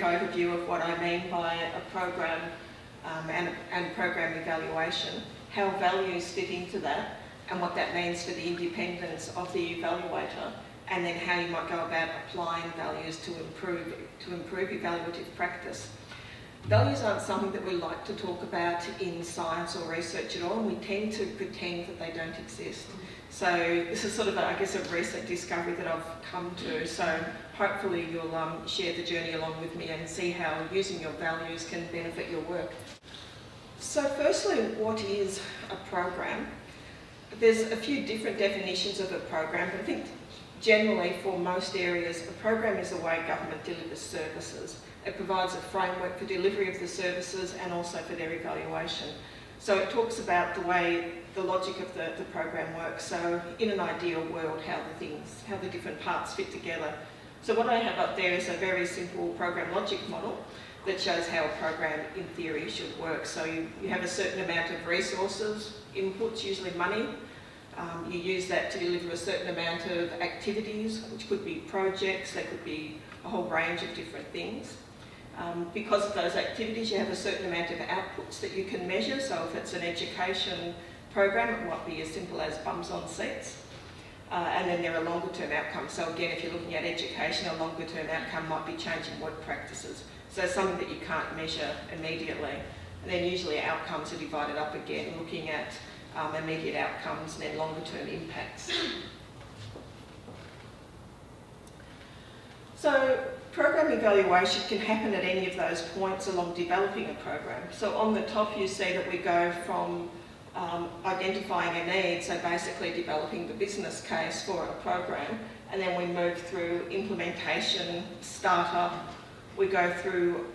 overview of what I mean by a program and program evaluation, how values fit into that, and what that means for the independence of the evaluator, and then how you might go about applying values to improve evaluative practice. Values aren't something that we like to talk about in science or research at all, and we tend to pretend that they don't exist. So this is sort of, I guess, a recent discovery that I've come to. So hopefully you'll share the journey along with me and see how using your values can benefit your work. So firstly, what is a program? There's a few different definitions of a program, but I think generally for most areas, a program is the way government delivers services. It provides a framework for delivery of the services and also for their evaluation. So it talks about the logic of the program works. So in an ideal world, how the different parts fit together. So what I have up there is a very simple program logic model that shows how a program in theory should work. So you have a certain amount of resources, inputs, usually money. You use that to deliver a certain amount of activities, which could be projects, they could be a whole range of different things. Because of those activities, you have a certain amount of outputs that you can measure. So if it's an education program, it might be as simple as bums on seats. And then there are longer term outcomes. So again, if you're looking at education, a longer term outcome might be changing work practices. So something that you can't measure immediately. And then usually outcomes are divided up again, looking at immediate outcomes and then longer term impacts. So program evaluation can happen at any of those points along developing a program. So on the top you see that we go from identifying a need, so basically developing the business case for a program, and then we move through implementation, startup, we go through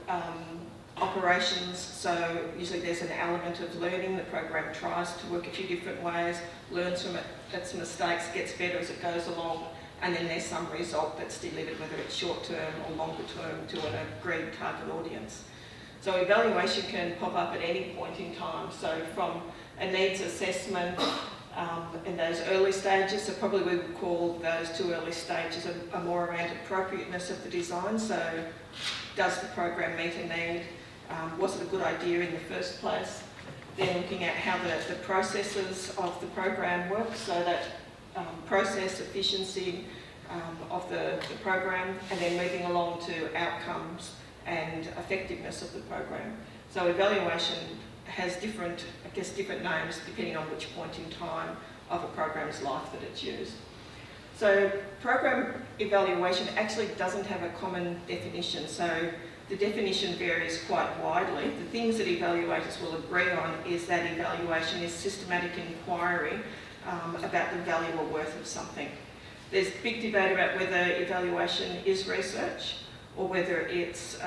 operations, so usually there's an element of learning. The program tries to work a few different ways, learns from its mistakes, gets better as it goes along, and then there's some result that's delivered, whether it's short-term or longer-term, to an agreed target audience. So evaluation can pop up at any point in time. So from a needs assessment in those early stages, so probably we would call those two early stages are more around appropriateness of the design. So does the program meet a need? Was it a good idea in the first place? Then looking at how the processes of the program work, so that process efficiency of the program, and then moving along to outcomes and effectiveness of the program. So evaluation has different names depending on which point in time of a program's life that it's used. So program evaluation actually doesn't have a common definition, so the definition varies quite widely. The things that evaluators will agree on is that evaluation is systematic inquiry about the value or worth of something. There's big debate about whether evaluation is research or whether it's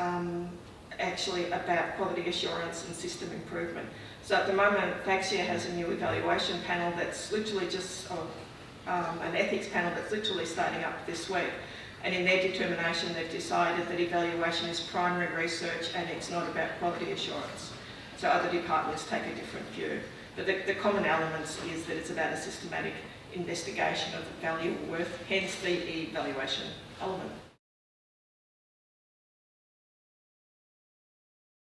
actually about quality assurance and system improvement. So at the moment, Faxia has a new evaluation panel that's literally just, an ethics panel that's literally starting up this week. And in their determination, they've decided that evaluation is primary research and it's not about quality assurance. So other departments take a different view. But the common elements is that it's about a systematic investigation of value or worth, hence the evaluation element.